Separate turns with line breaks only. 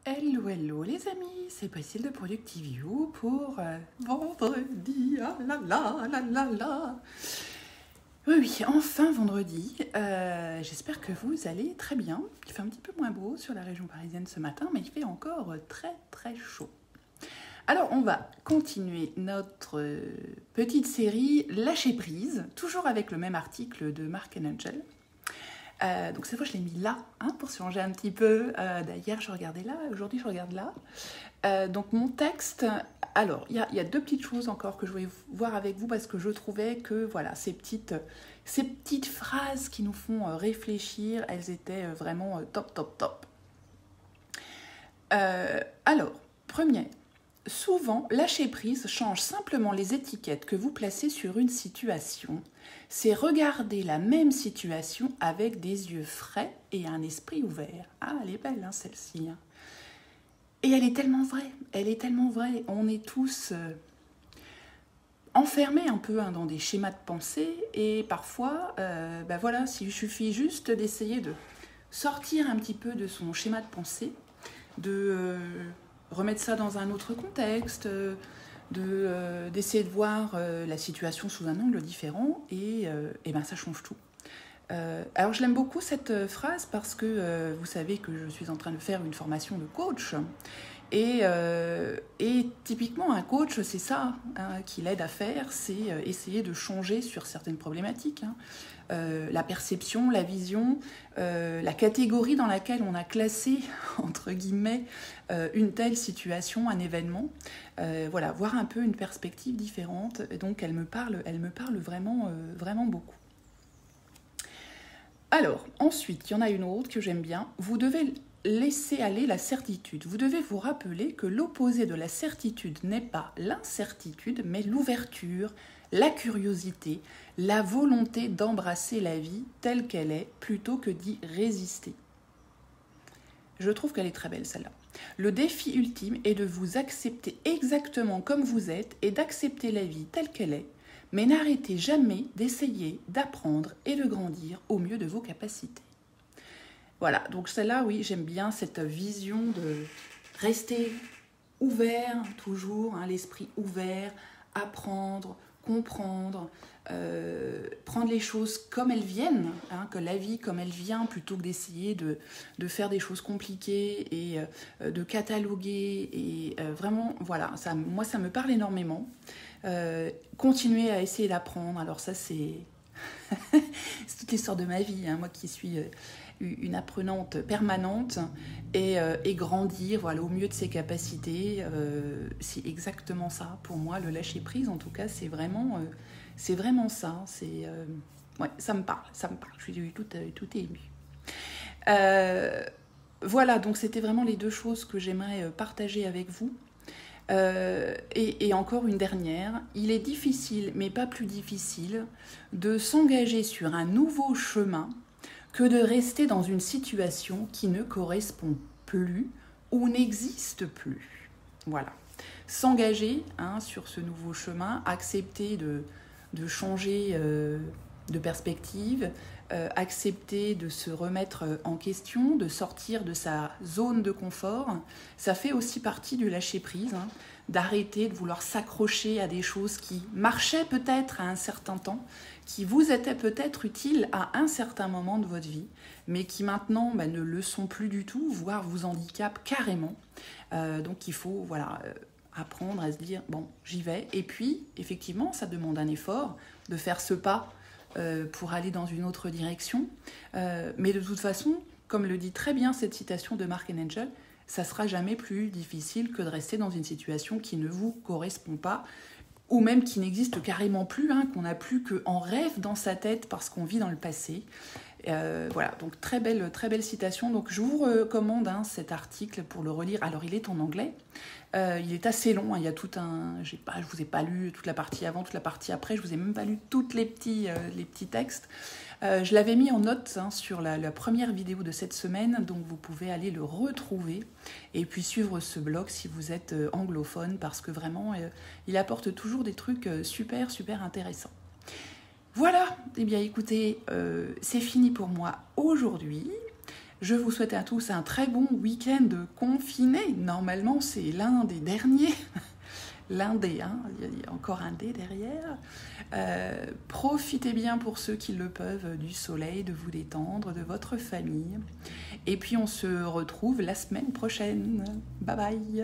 Hello, hello les amis, c'est Priscille de Productive You pour vendredi, ah là là, là là là. Oui, enfin vendredi, j'espère que vous allez très bien. Il fait un petit peu moins beau sur la région parisienne ce matin, mais il fait encore très très chaud. Alors on va continuer notre petite série Lâcher prise, toujours avec le même article de Mark Angel. Donc cette fois je l'ai mis là pour se changer un petit peu. D'ailleurs je regardais là, aujourd'hui je regarde là. Donc mon texte, alors il y a deux petites choses encore que je voulais voir avec vous parce que je trouvais que voilà ces petites phrases qui nous font réfléchir, elles étaient vraiment top. Alors, premier, souvent lâcher prise change simplement les étiquettes que vous placez sur une situation. C'est regarder la même situation avec des yeux frais et un esprit ouvert. Ah, elle est belle, celle-ci. Et elle est tellement vraie. On est tous enfermés un peu dans des schémas de pensée et parfois, voilà, s'il suffit juste d'essayer de sortir un petit peu de son schéma de pensée, de remettre ça dans un autre contexte, d'essayer de voir la situation sous un angle différent et ça change tout. Alors je l'aime beaucoup cette phrase parce que vous savez que je suis en train de faire une formation de coach et typiquement un coach c'est ça qu'il aide à faire, c'est essayer de changer sur certaines problématiques. La perception, la vision, la catégorie dans laquelle on a classé, entre guillemets, une telle situation, un événement. Voilà, voir un peu une perspective différente. Et donc, elle me parle vraiment beaucoup. Alors, ensuite, il y en a une autre que j'aime bien. Vous devez laisser aller la certitude. Vous devez vous rappeler que l'opposé de la certitude n'est pas l'incertitude, mais l'ouverture, la curiosité, la volonté d'embrasser la vie telle qu'elle est, plutôt que d'y résister. Je trouve qu'elle est très belle, celle-là. Le défi ultime est de vous accepter exactement comme vous êtes et d'accepter la vie telle qu'elle est, mais n'arrêtez jamais d'essayer, d'apprendre et de grandir au mieux de vos capacités. Voilà, donc celle-là, oui, j'aime bien cette vision de rester ouvert, toujours, l'esprit ouvert, apprendre, comprendre, prendre les choses comme elles viennent, que la vie comme elle vient, plutôt que d'essayer de faire des choses compliquées et de cataloguer. Et vraiment, voilà, moi ça me parle énormément. Continuer à essayer d'apprendre, alors ça c'est c'est toute l'histoire de ma vie, moi qui suis une apprenante permanente et grandir voilà, au mieux de ses capacités, c'est exactement ça pour moi, le lâcher prise en tout cas, c'est vraiment ça, ouais, ça me parle, je suis tout émue. Voilà, donc c'était vraiment les deux choses que j'aimerais partager avec vous. Et encore une dernière, il est difficile, mais pas plus difficile, de s'engager sur un nouveau chemin que de rester dans une situation qui ne correspond plus ou n'existe plus. Voilà. S'engager sur ce nouveau chemin, accepter de changer de perspective, accepter de se remettre en question, de sortir de sa zone de confort, ça fait aussi partie du lâcher-prise, d'arrêter de vouloir s'accrocher à des choses qui marchaient peut-être à un certain temps, qui vous étaient peut-être utiles à un certain moment de votre vie, mais qui maintenant ne le sont plus du tout, voire vous handicapent carrément. Donc il faut apprendre à se dire, bon, j'y vais. Et puis, effectivement, ça demande un effort de faire ce pas pour aller dans une autre direction. Mais de toute façon, comme le dit très bien cette citation de Mark Angel, ça sera jamais plus difficile que de rester dans une situation qui ne vous correspond pas, ou même qui n'existe carrément plus, qu'on n'a plus qu'en rêve dans sa tête parce qu'on vit dans le passé. Voilà, donc très belle citation. Donc je vous recommande cet article pour le relire. Alors il est en anglais, il est assez long, il y a tout je vous ai pas lu toute la partie avant, toute la partie après, je vous ai même pas lu tous les petits textes. Je l'avais mis en note sur la première vidéo de cette semaine, donc vous pouvez aller le retrouver et puis suivre ce blog si vous êtes anglophone, parce que vraiment il apporte toujours des trucs super intéressants. Voilà, eh bien écoutez, c'est fini pour moi aujourd'hui. Je vous souhaite à tous un très bon week-end confiné. Normalement, c'est l'un des derniers. L'un des, hein, il y a encore un dé derrière. Profitez bien pour ceux qui le peuvent du soleil, de vous détendre, de votre famille. Et puis on se retrouve la semaine prochaine. Bye bye.